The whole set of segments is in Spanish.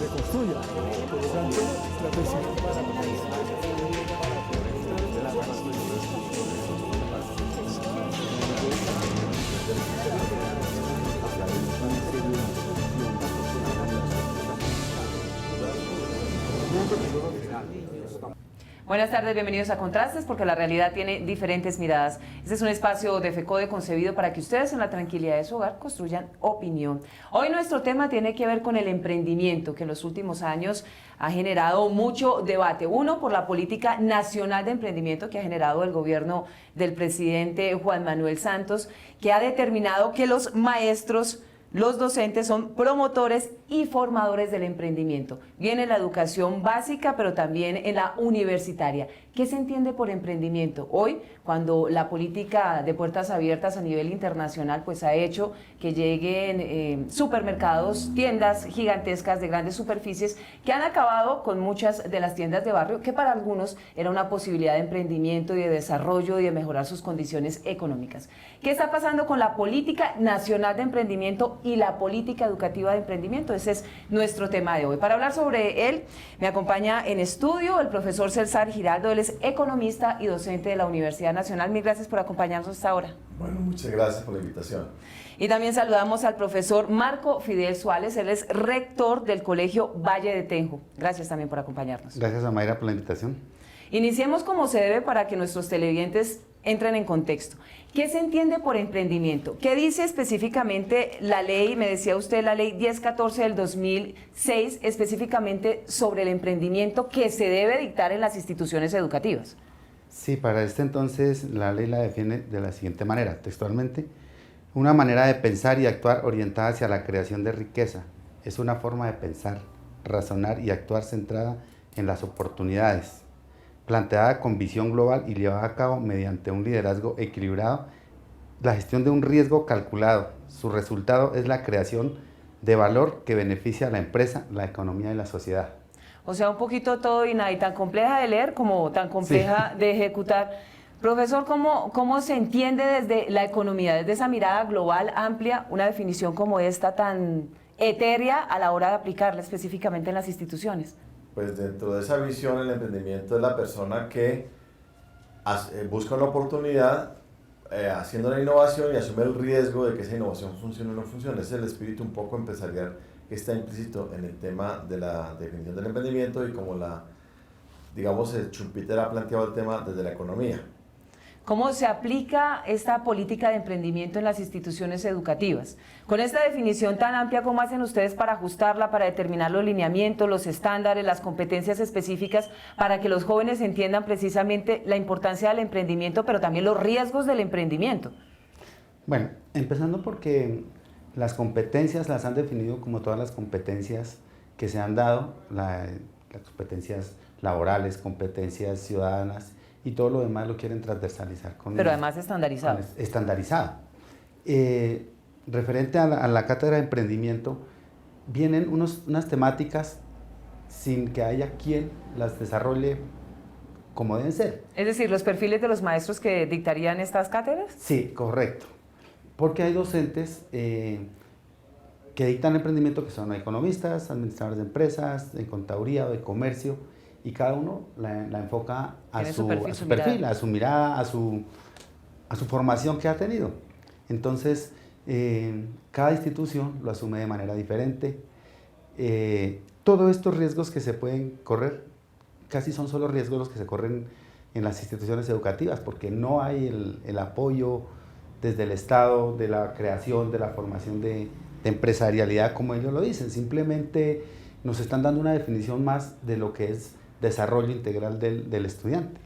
reconstruya. Por lo tanto, la Buenas tardes, bienvenidos a Contrastes, porque la realidad tiene diferentes miradas. Este es un espacio de FECODE concebido para que ustedes en la tranquilidad de su hogar construyan opinión. Hoy nuestro tema tiene que ver con el emprendimiento, que en los últimos años ha generado mucho debate. Uno, por la política nacional de emprendimiento que ha generado el gobierno del presidente Juan Manuel Santos, que ha determinado que los maestros, los docentes son promotores y formadores del emprendimiento. Viene la educación básica, pero también en la universitaria. ¿Qué se entiende por emprendimiento? Hoy, cuando la política de puertas abiertas a nivel internacional pues ha hecho que lleguen supermercados, tiendas gigantescas de grandes superficies que han acabado con muchas de las tiendas de barrio, que para algunos era una posibilidad de emprendimiento y de desarrollo y de mejorar sus condiciones económicas. ¿Qué está pasando con la política nacional de emprendimiento y la política educativa de emprendimiento? Ese es nuestro tema de hoy. Para hablar sobre él, me acompaña en estudio el profesor César Giraldo. Él es economista y docente de la Universidad Nacional. Mil gracias por acompañarnos hasta ahora. Bueno, muchas gracias por la invitación. Y también saludamos al profesor Marco Fidel Suárez. Él es rector del Colegio Valle de Tenjo. Gracias también por acompañarnos. Gracias a Mayra por la invitación. Iniciemos como se debe para que nuestros televidentes entren en contexto. ¿Qué se entiende por emprendimiento? ¿Qué dice específicamente la ley, me decía usted, la ley 1014 del 2006, específicamente sobre el emprendimiento que se debe dictar en las instituciones educativas? Sí, para este entonces la ley la define de la siguiente manera, textualmente: una manera de pensar y actuar orientada hacia la creación de riqueza. Es una forma de pensar, razonar y actuar centrada en las oportunidades, planteada con visión global y llevada a cabo mediante un liderazgo equilibrado, la gestión de un riesgo calculado. Su resultado es la creación de valor que beneficia a la empresa, la economía y la sociedad. O sea, un poquito todo y nada, y tan compleja de leer como tan compleja sí de ejecutar. Profesor, ¿cómo se entiende desde la economía, desde esa mirada global, amplia, una definición como esta tan etérea a la hora de aplicarla específicamente en las instituciones? Pues dentro de esa visión, el emprendimiento es la persona que busca una oportunidad haciendo la innovación y asume el riesgo de que esa innovación funcione o no funcione. Ese es el espíritu un poco empresarial que está implícito en el tema de la definición del emprendimiento y como digamos, el Schumpeter ha planteado el tema desde la economía. ¿Cómo se aplica esta política de emprendimiento en las instituciones educativas? Con esta definición tan amplia, ¿cómo hacen ustedes para ajustarla, para determinar los lineamientos, los estándares, las competencias específicas, para que los jóvenes entiendan precisamente la importancia del emprendimiento, pero también los riesgos del emprendimiento? Bueno, empezando porque las competencias las han definido como todas las competencias que se han dado, las competencias laborales, competencias ciudadanas, y todo lo demás lo quieren transversalizar. Pero además estandarizado. Estandarizado. Referente a la cátedra de emprendimiento, vienen unas temáticas sin que haya quien las desarrolle como deben ser. Es decir, ¿los perfiles de los maestros que dictarían estas cátedras? Sí, correcto. Porque hay docentes que dictan emprendimiento que son economistas, administradores de empresas, de contaduría o de comercio, y cada uno la enfoca a su perfil, a su mirada, a su formación que ha tenido. Entonces, cada institución lo asume de manera diferente. Todos estos riesgos que se pueden correr, casi son solo riesgos los que se corren en las instituciones educativas, porque no hay el apoyo desde el Estado de la creación, de la formación de empresarialidad, como ellos lo dicen. Simplemente nos están dando una definición más de lo que es desarrollo integral del estudiante.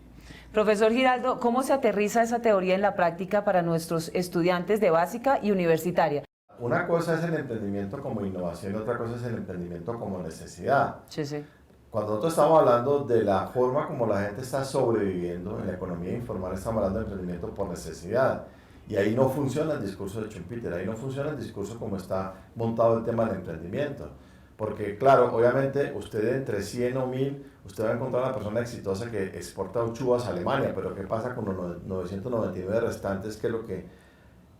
Profesor Giraldo, ¿cómo se aterriza esa teoría en la práctica para nuestros estudiantes de básica y universitaria? Una cosa es el emprendimiento como innovación, otra cosa es el emprendimiento como necesidad. Sí, sí. Cuando nosotros estamos hablando de la forma como la gente está sobreviviendo en la economía informal, estamos hablando de emprendimiento por necesidad. Y ahí no funciona el discurso de Schumpeter, ahí no funciona el discurso como está montado el tema del emprendimiento. Porque claro, obviamente usted entre 100 o 1000, usted va a encontrar una persona exitosa que exporta uchuvas a Alemania, pero ¿qué pasa con los 999 restantes? ¿Qué es lo que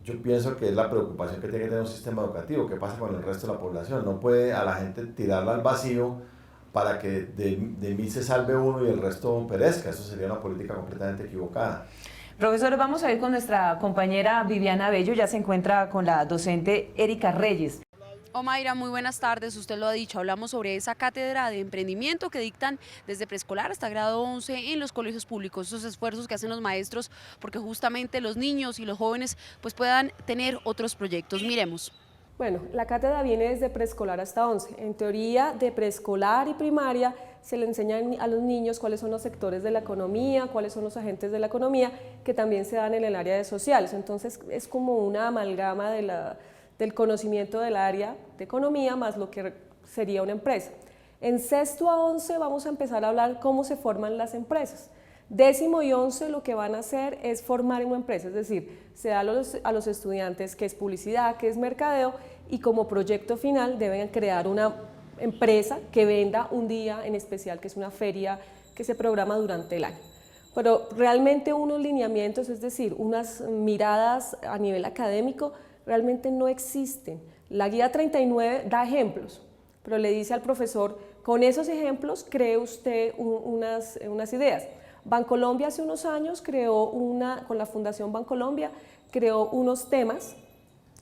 yo pienso que es la preocupación que tiene que tener un sistema educativo. ¿Qué pasa con el resto de la población? No puede a la gente tirarla al vacío para que de mí se salve uno y el resto perezca. Eso sería una política completamente equivocada. Profesores, vamos a ir con nuestra compañera Viviana Bello, ya se encuentra con la docente Erika Reyes. Omaira, muy buenas tardes, usted lo ha dicho, hablamos sobre esa cátedra de emprendimiento que dictan desde preescolar hasta grado 11 en los colegios públicos, esos esfuerzos que hacen los maestros porque justamente los niños y los jóvenes pues puedan tener otros proyectos. Miremos. Bueno, la cátedra viene desde preescolar hasta 11. En teoría, de preescolar y primaria se le enseña a los niños cuáles son los sectores de la economía, cuáles son los agentes de la economía, que también se dan en el área de sociales. Entonces, es como una amalgama del conocimiento del área de economía más lo que sería una empresa. En sexto a 11 vamos a empezar a hablar cómo se forman las empresas. Décimo y 11 lo que van a hacer es formar una empresa, es decir, se da a los estudiantes qué es publicidad, qué es mercadeo y como proyecto final deben crear una empresa que venda un día en especial, que es una feria que se programa durante el año. Pero realmente unos lineamientos, es decir, unas miradas a nivel académico realmente no existen. La guía 39 da ejemplos, pero le dice al profesor, con esos ejemplos cree usted unas ideas. Bancolombia hace unos años con la Fundación Bancolombia, creó unos temas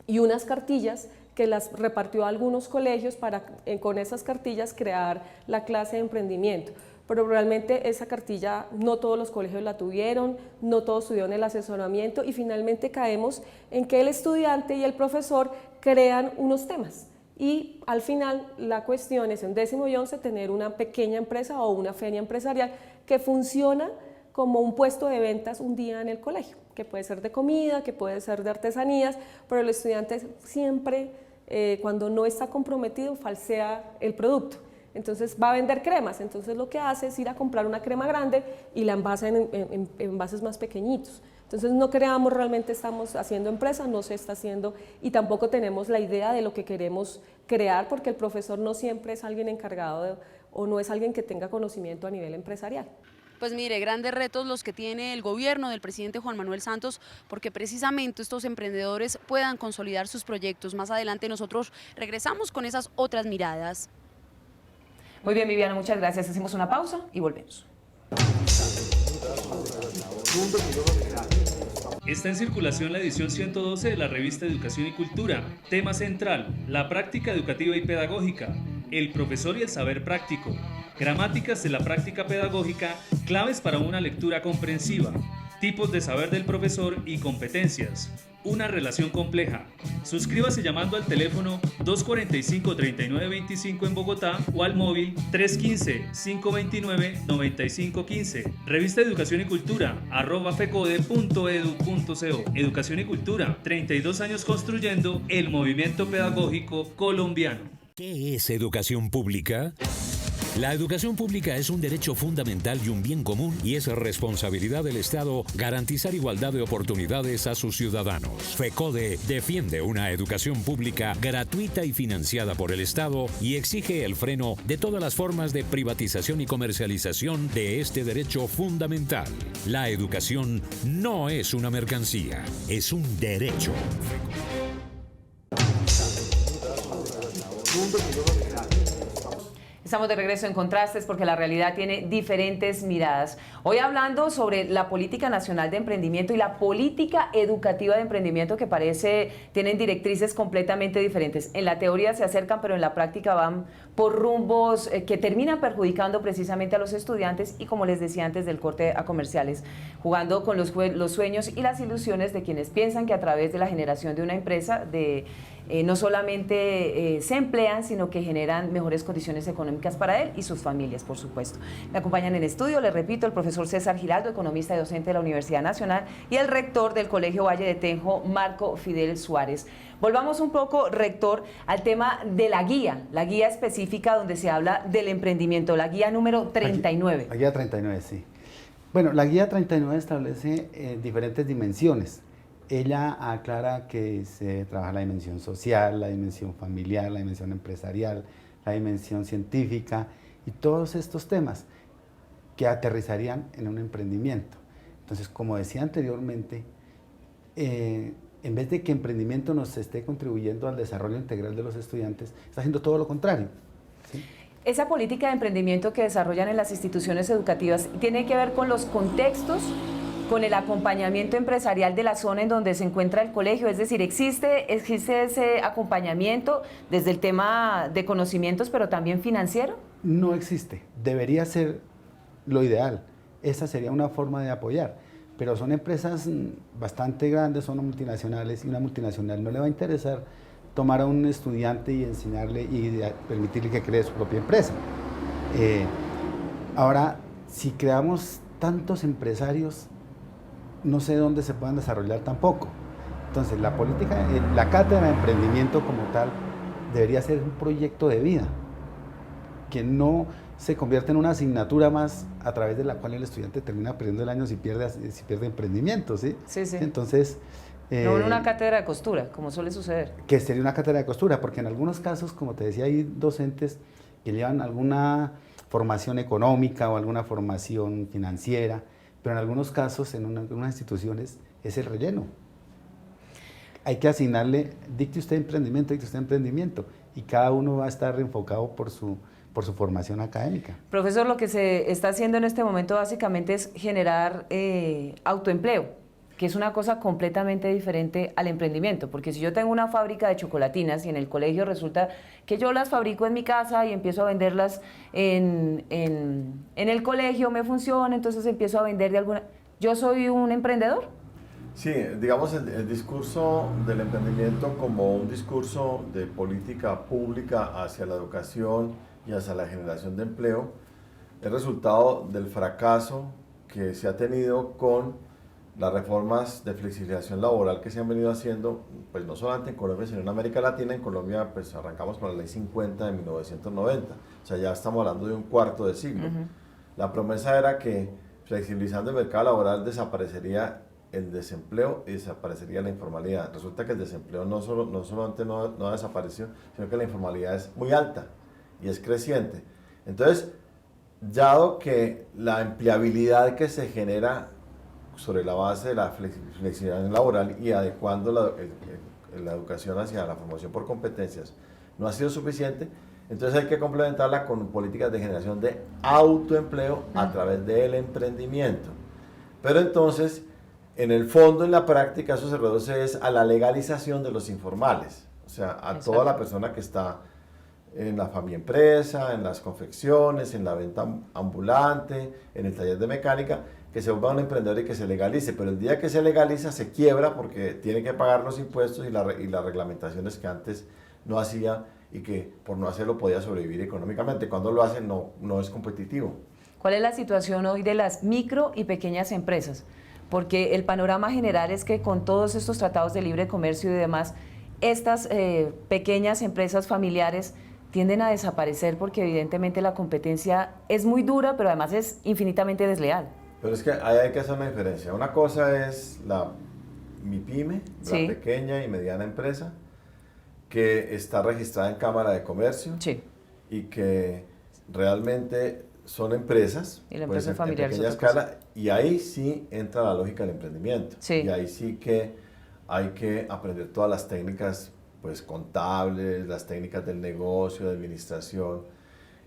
y unas cartillas que las repartió a algunos colegios para con esas cartillas crear la clase de emprendimiento. Pero realmente esa cartilla no todos los colegios la tuvieron, no todos tuvieron el asesoramiento y finalmente caemos en que el estudiante y el profesor crean unos temas. Y al final la cuestión es en décimo y 11 tener una pequeña empresa o una feria empresarial que funciona como un puesto de ventas un día en el colegio, que puede ser de comida, que puede ser de artesanías, pero el estudiante siempre, cuando no está comprometido, falsea el producto. Entonces va a vender cremas, entonces lo que hace es ir a comprar una crema grande y la envasa en envases más pequeñitos. Entonces no creamos realmente estamos haciendo empresa, no se está haciendo y tampoco tenemos la idea de lo que queremos crear porque el profesor no siempre es alguien encargado o no es alguien que tenga conocimiento a nivel empresarial. Pues mire, grandes retos los que tiene el gobierno del presidente Juan Manuel Santos porque precisamente estos emprendedores puedan consolidar sus proyectos. Más adelante nosotros regresamos con esas otras miradas. Muy bien, Viviana, muchas gracias. Hacemos una pausa y volvemos. Está en circulación la edición 112 de la revista Educación y Cultura. Tema central, la práctica educativa y pedagógica, el profesor y el saber práctico, gramáticas de la práctica pedagógica, claves para una lectura comprensiva, tipos de saber del profesor y competencias, una relación compleja. Suscríbase llamando al teléfono 245-3925 en Bogotá o al móvil 315-529-9515. Revista Educación y Cultura, @fecode.edu.co. Educación y Cultura, 32 años construyendo el movimiento pedagógico colombiano. ¿Qué es educación pública? La educación pública es un derecho fundamental y un bien común y es responsabilidad del Estado garantizar igualdad de oportunidades a sus ciudadanos. FECODE defiende una educación pública gratuita y financiada por el Estado y exige el freno de todas las formas de privatización y comercialización de este derecho fundamental. La educación no es una mercancía, es un derecho. Estamos de regreso en Contrastes porque la realidad tiene diferentes miradas. Hoy hablando sobre la política nacional de emprendimiento y la política educativa de emprendimiento que tienen directrices completamente diferentes. En la teoría se acercan, pero en la práctica van por rumbos que terminan perjudicando precisamente a los estudiantes y, como les decía antes del corte a comerciales, jugando con los sueños y las ilusiones de quienes piensan que a través de la generación de una empresa no solamente se emplean, sino que generan mejores condiciones económicas para él y sus familias, por supuesto. Me acompañan en estudio, les repito, el profesor César Giraldo, economista y docente de la Universidad Nacional, y el rector del Colegio Valle de Tenjo, Marco Fidel Suárez. Volvamos un poco, rector, al tema de la guía específica donde se habla del emprendimiento, la guía número 39. La guía 39, sí. Bueno, la guía 39 establece diferentes dimensiones. Ella aclara que se trabaja la dimensión social, la dimensión familiar, la dimensión empresarial, la dimensión científica y todos estos temas que aterrizarían en un emprendimiento. Entonces, como decía anteriormente, en vez de que emprendimiento nos esté contribuyendo al desarrollo integral de los estudiantes, está haciendo todo lo contrario. ¿Sí? Esa política de emprendimiento que desarrollan en las instituciones educativas tiene que ver con los contextos, con el acompañamiento empresarial de la zona en donde se encuentra el colegio, es decir, existe ese acompañamiento desde el tema de conocimientos, pero también financiero. No existe, debería ser lo ideal, esa sería una forma de apoyar, pero son empresas bastante grandes, son multinacionales, y una multinacional no le va a interesar tomar a un estudiante y enseñarle y permitirle que cree su propia empresa. Ahora, si creamos tantos empresarios, no sé dónde se puedan desarrollar tampoco. Entonces, la política, la cátedra de emprendimiento como tal, debería ser un proyecto de vida, que no se convierta en una asignatura más a través de la cual el estudiante termina perdiendo el año si pierde emprendimiento, ¿sí? Sí, sí. Entonces... no en una cátedra de costura, como suele suceder. Que sería una cátedra de costura, porque en algunos casos, como te decía, hay docentes que llevan alguna formación económica o alguna formación financiera, pero en algunos casos, en unas instituciones, es el relleno. Hay que asignarle, dicte usted emprendimiento, y cada uno va a estar enfocado por su formación académica. Profesor, lo que se está haciendo en este momento básicamente es generar autoempleo, que es una cosa completamente diferente al emprendimiento, porque si yo tengo una fábrica de chocolatinas y en el colegio resulta que yo las fabrico en mi casa y empiezo a venderlas en el colegio, me funciona, entonces empiezo a vender de alguna... ¿Yo soy un emprendedor? Sí, digamos el discurso del emprendimiento como un discurso de política pública hacia la educación y hacia la generación de empleo es resultado del fracaso que se ha tenido con las reformas de flexibilización laboral que se han venido haciendo, pues no solamente en Colombia, sino en América Latina. En Colombia, pues arrancamos con la Ley 50 de 1990, o sea, ya estamos hablando de un cuarto de siglo. La promesa era que flexibilizando el mercado laboral desaparecería el desempleo y desaparecería la informalidad. Resulta que el desempleo no solamente no desapareció, sino que la informalidad es muy alta y es creciente. Entonces, dado que la empleabilidad que se genera sobre la base de la flexibilidad laboral y adecuando la educación hacia la formación por competencias no ha sido suficiente, entonces hay que complementarla con políticas de generación de autoempleo a través del emprendimiento. Pero entonces, en el fondo, en la práctica, eso se reduce a la legalización de los informales, o sea, a toda la persona que está en la familia empresa, en las confecciones, en la venta ambulante, en el taller de mecánica, que se vuelva un emprendedor y que se legalice, pero el día que se legaliza se quiebra porque tiene que pagar los impuestos y las reglamentaciones que antes no hacía y que por no hacerlo podía sobrevivir económicamente. Cuando lo hace no es competitivo. ¿Cuál es la situación hoy de las micro y pequeñas empresas? Porque el panorama general es que con todos estos tratados de libre comercio y demás, estas pequeñas empresas familiares tienden a desaparecer porque evidentemente la competencia es muy dura, pero además es infinitamente desleal. Pero es que ahí hay que hacer una diferencia. Una cosa es la MIPYME, sí, la pequeña y mediana empresa, que está registrada en Cámara de Comercio, sí, y que realmente son empresas, y la empresa pues, familiar en pequeña escala, y ahí sí entra la lógica del emprendimiento. Sí. Y ahí sí que hay que aprender todas las técnicas pues, contables, las técnicas del negocio, de administración.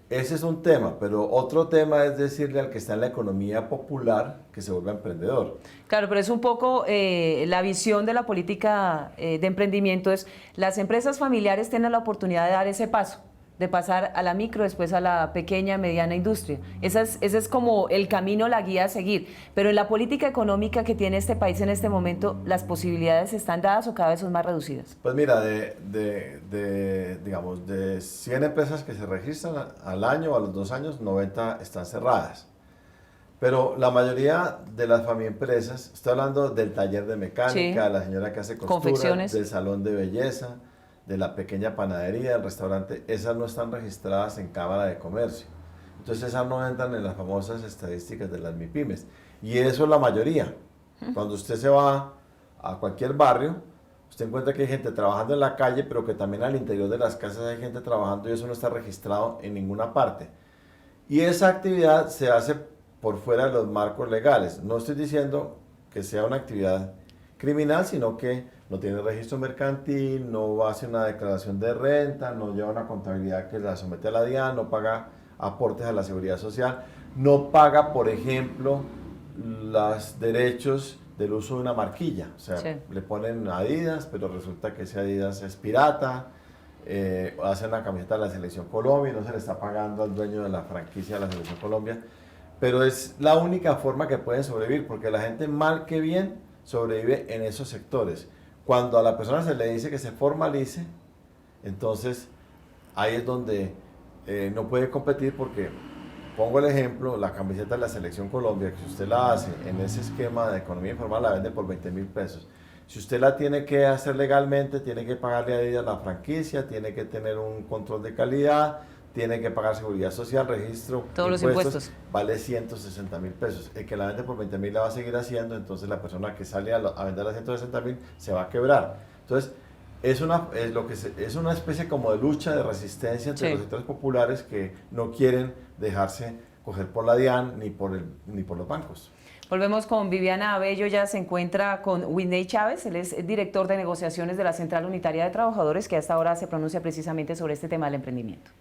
Ese es un tema, pero otro tema es decirle al que está en la economía popular que se vuelva emprendedor. Claro, pero es un poco la visión de la política de emprendimiento es las empresas familiares tienen la oportunidad de dar ese paso, de pasar a la micro, después a la pequeña, mediana industria. Ese es como el camino, la guía a seguir. Pero en la política económica que tiene este país en este momento, ¿las posibilidades están dadas o cada vez son más reducidas? Pues mira, digamos, de 100 empresas que se registran al año o a los 2 años, 90 están cerradas. Pero la mayoría de las familiempresas, estoy hablando del taller de mecánica, sí, de la señora que hace costura, confecciones, del salón de belleza, de la pequeña panadería, del restaurante, esas no están registradas en Cámara de Comercio. Entonces esas no entran en las famosas estadísticas de las MIPYMES. Y eso es la mayoría. Cuando usted se va a cualquier barrio, usted encuentra que hay gente trabajando en la calle, pero que también al interior de las casas hay gente trabajando y eso no está registrado en ninguna parte. Y esa actividad se hace por fuera de los marcos legales. No estoy diciendo que sea una actividad criminal, sino que no tiene registro mercantil, no hace una declaración de renta, no lleva una contabilidad que la somete a la DIAN, no paga aportes a la seguridad social, no paga, por ejemplo, los derechos del uso de una marquilla. O sea, Sí. le ponen Adidas, pero resulta que ese Adidas es pirata, hace una camiseta de la Selección Colombia y no se le está pagando al dueño de la franquicia de la Selección Colombia. Pero es la única forma que pueden sobrevivir, porque la gente mal que bien sobrevive en esos sectores. Cuando a la persona se le dice que se formalice, entonces ahí es donde no puede competir, porque, pongo el ejemplo, la camiseta de la Selección Colombia, que si usted la hace en ese esquema de economía informal, la vende por 20.000 pesos. Si usted la tiene que hacer legalmente, tiene que pagarle a ella la franquicia, tiene que tener un control de calidad, tiene que pagar seguridad social, registro, Todos los impuestos. vale 160.000 pesos. El que la vende por 20.000 la va a seguir haciendo, entonces la persona que sale a vender a 160.000 se va a quebrar. Entonces, es una especie como de lucha, de resistencia entre Sí. los sectores populares que no quieren dejarse coger por la DIAN ni por los bancos. Volvemos con Viviana Abello, ya se encuentra con Whitney Chávez, él es director de negociaciones de la Central Unitaria de Trabajadores, que hasta ahora se pronuncia precisamente sobre este tema del emprendimiento.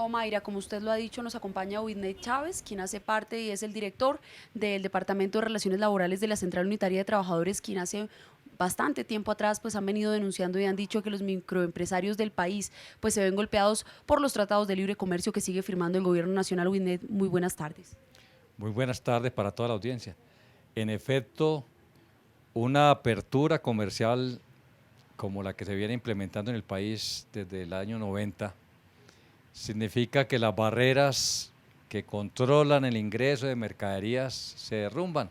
Mayra, como usted lo ha dicho, nos acompaña Whitney Chávez, quien hace parte y es el director del Departamento de Relaciones Laborales de la Central Unitaria de Trabajadores, quien hace bastante tiempo atrás pues han venido denunciando y han dicho que los microempresarios del país pues se ven golpeados por los tratados de libre comercio que sigue firmando el gobierno nacional. Whitney, muy buenas tardes. Muy buenas tardes para toda la audiencia. En efecto, una apertura comercial como la que se viene implementando en el país desde el año 90 significa que las barreras que controlan el ingreso de mercaderías se derrumban.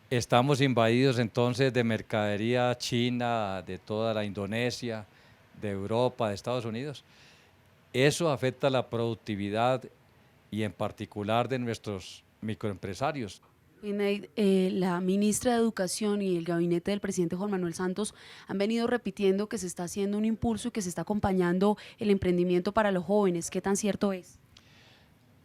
Estamos invadidos entonces de mercadería china, de toda la Indonesia, de Europa, de Estados Unidos. Eso afecta la productividad y en particular de nuestros microempresarios. La ministra de Educación y el gabinete del presidente Juan Manuel Santos han venido repitiendo que se está haciendo un impulso y que se está acompañando el emprendimiento para los jóvenes. ¿Qué tan cierto es?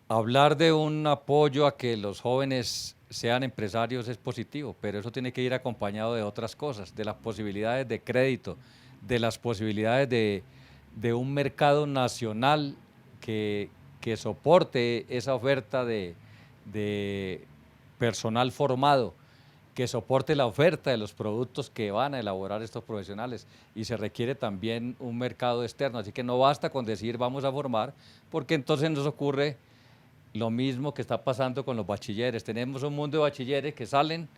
Hablar de un apoyo a que los jóvenes sean empresarios es positivo, pero eso tiene que ir acompañado de otras cosas, de las posibilidades de crédito, de las posibilidades de un mercado nacional que soporte esa oferta de personal formado, que soporte la oferta de los productos que van a elaborar estos profesionales, y se requiere también un mercado externo, así que no basta con decir vamos a formar, porque entonces nos ocurre lo mismo que está pasando con los bachilleres. Tenemos un mundo de bachilleres que salen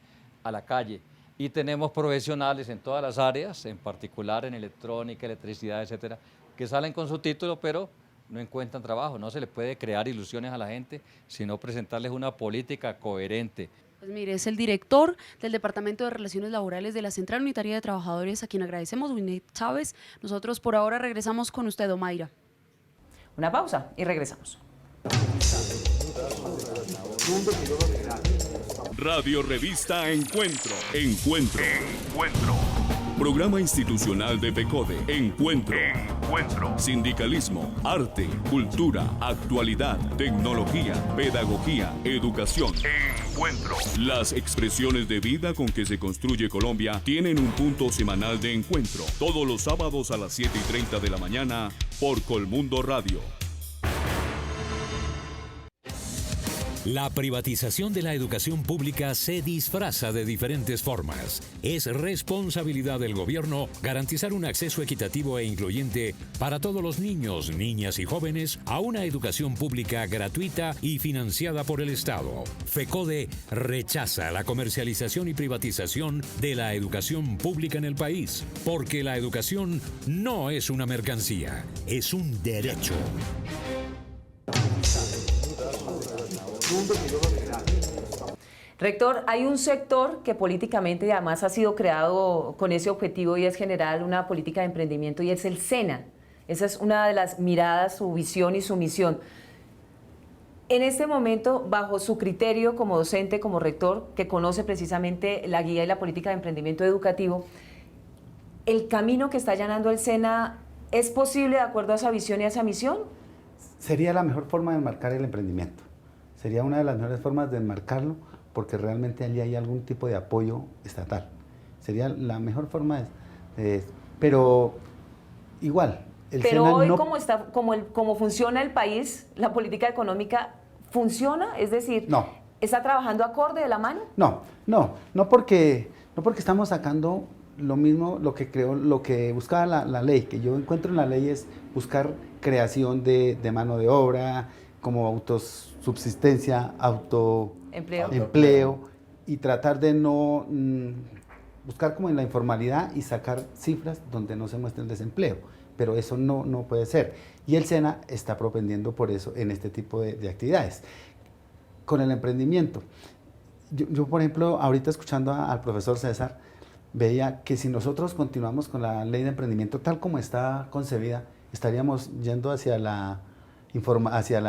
a la calle y tenemos profesionales en todas las áreas, en particular en electrónica, electricidad, etcétera, que salen con su título pero no encuentran trabajo. No se le puede crear ilusiones a la gente, sino presentarles una política coherente. Pues mire, es el director del Departamento de Relaciones Laborales de la Central Unitaria de Trabajadores, a quien agradecemos, Whitney Chávez. Nosotros por ahora regresamos con usted, Mayra. Una pausa y regresamos. Radio Revista Encuentro. Programa institucional de FECODE. Encuentro. Sindicalismo, arte, cultura, actualidad, tecnología, pedagogía, educación. Las expresiones de vida con que se construye Colombia tienen un punto semanal de encuentro. Todos los sábados a las 7:30 de la mañana por Colmundo Radio. La privatización de la educación pública se disfraza de diferentes formas. Es responsabilidad del gobierno garantizar un acceso equitativo e incluyente para todos los niños, niñas y jóvenes a una educación pública gratuita y financiada por el Estado. FECODE rechaza la comercialización y privatización de la educación pública en el país, porque la educación no es una mercancía, es un derecho. Rector, hay un sector que políticamente además ha sido creado con ese objetivo y es generar una política de emprendimiento, y es el SENA. Esa es una de las miradas, su visión y su misión. En este momento, bajo su criterio como docente, como rector, que conoce precisamente la guía y la política de emprendimiento educativo, ¿el camino que está allanando el SENA es posible de acuerdo a esa visión y a esa misión? Sería la mejor forma de enmarcar el emprendimiento. Sería una de las mejores formas de enmarcarlo, porque realmente allí hay algún tipo de apoyo estatal. Sería la mejor forma Pero igual, el Pero SENA hoy, no... como funciona el país, la política económica funciona, es decir, No. ¿está trabajando acorde de la mano? No porque estamos sacando lo mismo, lo que buscaba la ley, que yo encuentro en la ley es buscar creación de mano de obra, como autosubsistencia, empleo y tratar de no buscar como en la informalidad y sacar cifras donde no se muestre el desempleo, pero eso no puede ser. Y el SENA está propendiendo por eso en este tipo de actividades. Con el emprendimiento, yo por ejemplo, ahorita escuchando al profesor César, veía que si nosotros continuamos con la ley de emprendimiento tal como está concebida, estaríamos yendo hacia la ilegalidad. Hacia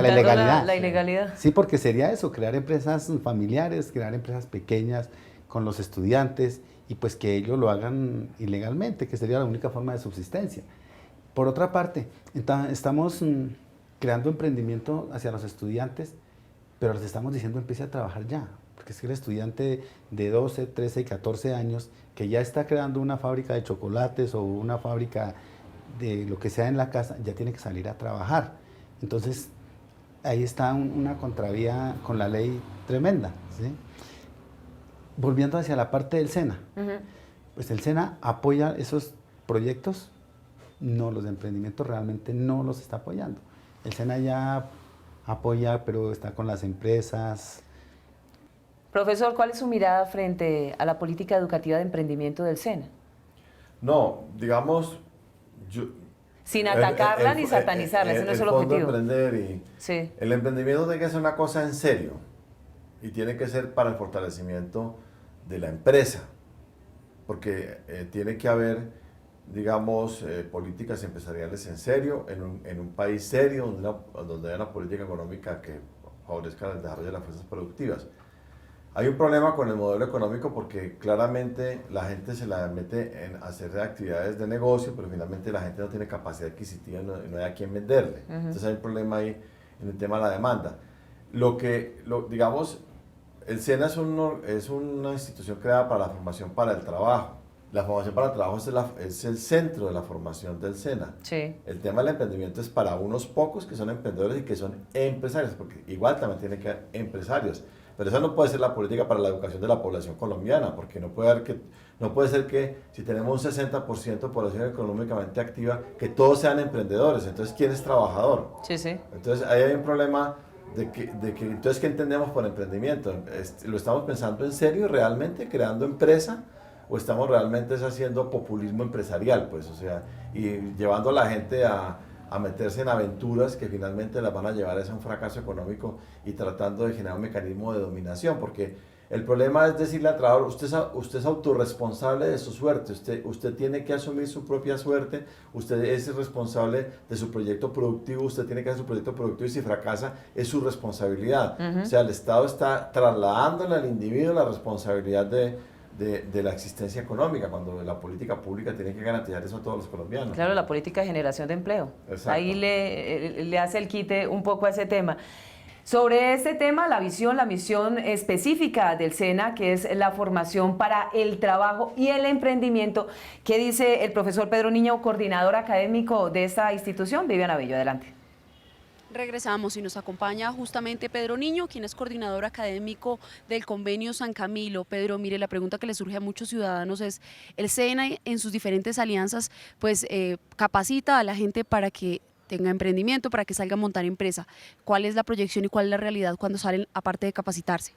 la ilegalidad. La ilegalidad. Sí, porque sería eso, crear empresas familiares, crear empresas pequeñas con los estudiantes y pues que ellos lo hagan ilegalmente, que sería la única forma de subsistencia. Por otra parte, estamos creando emprendimiento hacia los estudiantes, pero les estamos diciendo empiece a trabajar ya, porque es que el estudiante de 12, 13 y 14 años que ya está creando una fábrica de chocolates o una fábrica de lo que sea en la casa, ya tiene que salir a trabajar. Entonces, ahí está una contravía con la ley tremenda, ¿sí? Volviendo hacia la parte del SENA, pues el SENA apoya esos proyectos, no, los de emprendimiento realmente no los está apoyando. El SENA ya apoya, pero está con las empresas. Profesor, ¿cuál es su mirada frente a la política educativa de emprendimiento del SENA? No, digamos... Sin atacarla ni satanizarla, ese no es el objetivo. Emprender sí. El emprendimiento tiene que ser una cosa en serio y tiene que ser para el fortalecimiento de la empresa, porque tiene que haber, digamos, políticas empresariales en serio, en un país serio, donde haya una política económica que favorezca el desarrollo de las fuerzas productivas. Hay un problema con el modelo económico porque claramente la gente se la mete en hacer actividades de negocio, pero finalmente la gente no tiene capacidad adquisitiva y no hay a quién venderle. Entonces hay un problema ahí en el tema de la demanda. Digamos, el SENA es una institución creada para la formación para el trabajo. La formación para el trabajo es el centro de la formación del SENA. Sí. El tema del emprendimiento es para unos pocos que son emprendedores y que son empresarios, porque igual también tiene que haber empresarios. Pero esa no puede ser la política para la educación de la población colombiana, porque no puede ser que si tenemos un 60% de población económicamente activa, que todos sean emprendedores. Entonces, ¿quién es trabajador? Sí, sí. Entonces, ahí hay un problema entonces, ¿qué entendemos por emprendimiento? ¿Lo estamos pensando en serio, realmente, creando empresa? ¿O estamos realmente haciendo populismo empresarial? Pues, o sea, y llevando a la gente a meterse en aventuras que finalmente las van a llevar a un fracaso económico y tratando de generar un mecanismo de dominación, porque el problema es decirle al trabajador, usted es autorresponsable de su suerte, usted tiene que asumir su propia suerte, usted es responsable de su proyecto productivo, usted tiene que hacer su proyecto productivo y si fracasa es su responsabilidad. O sea, el Estado está trasladándole al individuo la responsabilidad de la existencia económica, cuando la política pública tiene que garantizar eso a todos los colombianos. Claro, la política de generación de empleo. Exacto. Ahí le hace el quite un poco a ese tema. Sobre este tema, la misión específica del SENA, que es la formación para el trabajo y el emprendimiento, ¿qué dice el profesor Pedro Niño, coordinador académico de esta institución? Viviana Bello, adelante. Regresamos y nos acompaña justamente Pedro Niño, quien es coordinador académico del Convenio San Camilo. Pedro, mire, la pregunta que le surge a muchos ciudadanos es, el SENA en sus diferentes alianzas pues capacita a la gente para que tenga emprendimiento, para que salga a montar empresa. ¿Cuál es la proyección y cuál es la realidad cuando salen, aparte de capacitarse?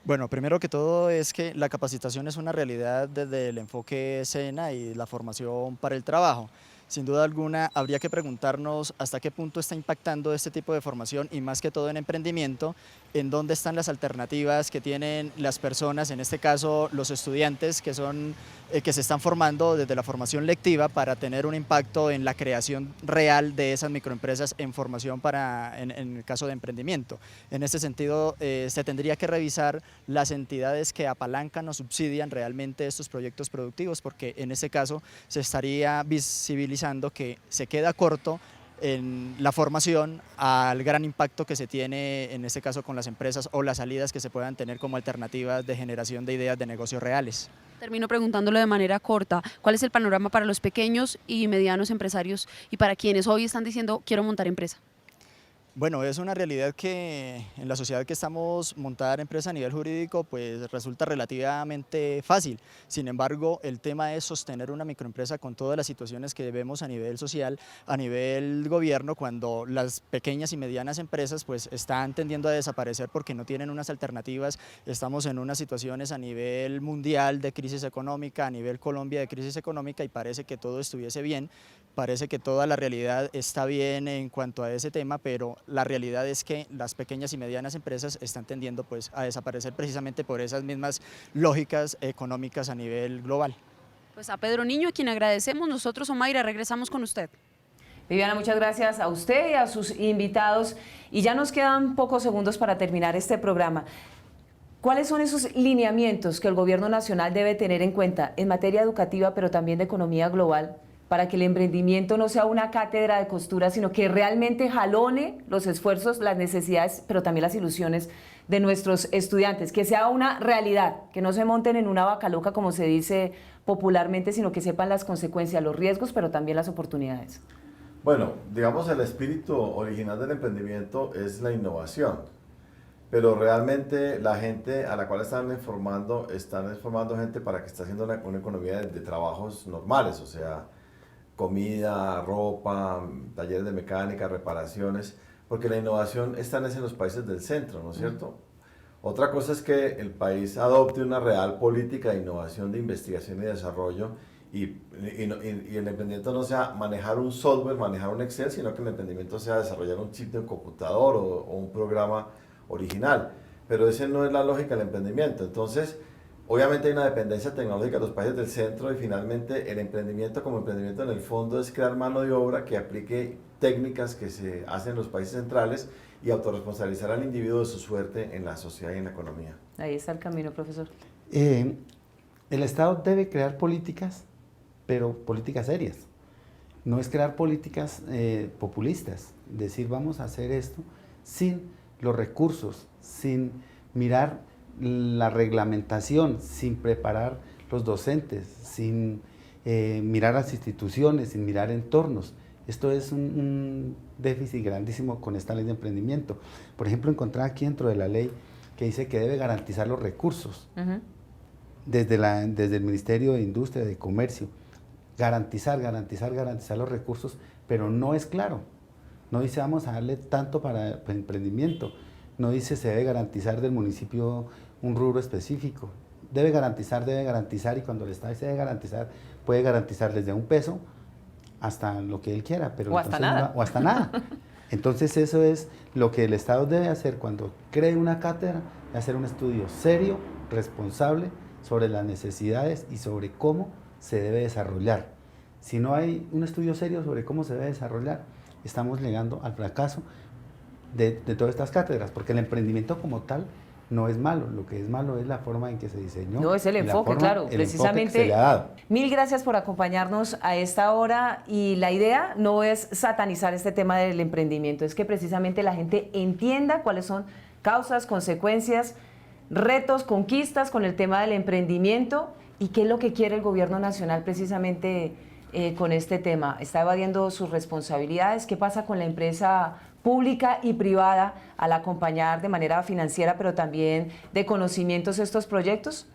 Bueno, primero que todo es que la capacitación es una realidad desde el enfoque SENA y la formación para el trabajo. Sin duda alguna, habría que preguntarnos hasta qué punto está impactando este tipo de formación y más que todo en emprendimiento, en dónde están las alternativas que tienen las personas, en este caso los estudiantes que se están formando desde la formación lectiva para tener un impacto en la creación real de esas microempresas en formación en el caso de emprendimiento. En este sentido, se tendría que revisar las entidades que apalancan o subsidian realmente estos proyectos productivos, porque en este caso se estaría visibilizando que se queda corto en la formación al gran impacto que se tiene en este caso con las empresas o las salidas que se puedan tener como alternativas de generación de ideas de negocios reales. Termino preguntándole de manera corta, ¿cuál es el panorama para los pequeños y medianos empresarios y para quienes hoy están diciendo quiero montar empresa? Bueno, es una realidad que en la sociedad que estamos, montar empresa a nivel jurídico pues resulta relativamente fácil. Sin embargo, el tema es sostener una microempresa con todas las situaciones que vemos a nivel social, a nivel gobierno, cuando las pequeñas y medianas empresas pues están tendiendo a desaparecer porque no tienen unas alternativas. Estamos en unas situaciones a nivel mundial de crisis económica, a nivel Colombia de crisis económica y parece que todo estuviese bien. Parece que toda la realidad está bien en cuanto a ese tema, pero la realidad es que las pequeñas y medianas empresas están tendiendo pues, a desaparecer precisamente por esas mismas lógicas económicas a nivel global. Pues a Pedro Niño, a quien agradecemos, nosotros, Omaira, regresamos con usted. Viviana, muchas gracias a usted y a sus invitados. Y ya nos quedan pocos segundos para terminar este programa. ¿Cuáles son esos lineamientos que el Gobierno Nacional debe tener en cuenta en materia educativa, pero también de economía global, para que el emprendimiento no sea una cátedra de costura, sino que realmente jalone los esfuerzos, las necesidades, pero también las ilusiones de nuestros estudiantes, que sea una realidad, que no se monten en una vaca loca, como se dice popularmente, sino que sepan las consecuencias, los riesgos, pero también las oportunidades? Bueno, digamos, el espíritu original del emprendimiento es la innovación, pero realmente la gente a la cual están formando gente para que esté haciendo una economía de trabajos normales, o sea, comida, ropa, talleres de mecánica, reparaciones, porque la innovación está en los países del centro, ¿no es cierto? Otra cosa es que el país adopte una real política de innovación, de investigación y desarrollo, y el emprendimiento no sea manejar un software, manejar un Excel, sino que el emprendimiento sea desarrollar un chip de un computador o un programa original. Pero esa no es la lógica del emprendimiento. Entonces, obviamente hay una dependencia tecnológica de los países del centro y finalmente el emprendimiento como emprendimiento en el fondo es crear mano de obra que aplique técnicas que se hacen en los países centrales y autorresponsabilizar al individuo de su suerte en la sociedad y en la economía. Ahí está el camino, profesor. El Estado debe crear políticas, pero políticas serias. No es crear políticas populistas, decir vamos a hacer esto sin los recursos, sin mirar la reglamentación, sin preparar los docentes, sin mirar las instituciones, sin mirar entornos. Esto es un déficit grandísimo con esta ley de emprendimiento. Por ejemplo, encontrar aquí dentro de la ley que dice que debe garantizar los recursos desde el Ministerio de Industria, de Comercio. Garantizar los recursos, pero no es claro. No dice vamos a darle tanto para emprendimiento. No dice se debe garantizar del municipio un rubro específico. Debe garantizar y cuando el Estado dice debe garantizar, puede garantizar desde $1 hasta lo que él quiera. Pero o hasta nada. O hasta nada. Entonces eso es lo que el Estado debe hacer cuando cree una cátedra, hacer un estudio serio, responsable, sobre las necesidades y sobre cómo se debe desarrollar. Si no hay un estudio serio sobre cómo se debe desarrollar, estamos llegando al fracaso de todas estas cátedras, porque el emprendimiento como tal no es malo, lo que es malo es la forma en que se diseñó. No, es el enfoque, claro, precisamente. Mil gracias por acompañarnos a esta hora y la idea no es satanizar este tema del emprendimiento, es que precisamente la gente entienda cuáles son causas, consecuencias, retos, conquistas con el tema del emprendimiento y qué es lo que quiere el gobierno nacional precisamente con este tema. Está evadiendo sus responsabilidades, qué pasa con la empresa pública y privada al acompañar de manera financiera, pero también de conocimientos estos proyectos.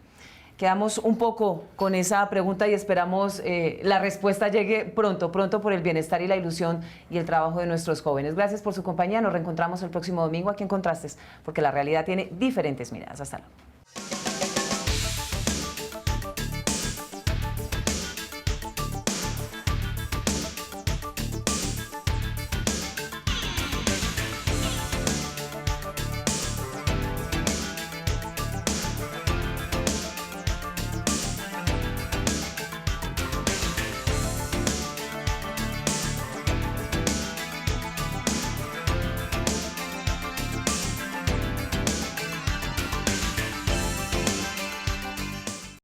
Quedamos un poco con esa pregunta y esperamos la respuesta llegue pronto por el bienestar y la ilusión y el trabajo de nuestros jóvenes. Gracias por su compañía, nos reencontramos el próximo domingo aquí en Contrastes, porque la realidad tiene diferentes miradas. Hasta luego.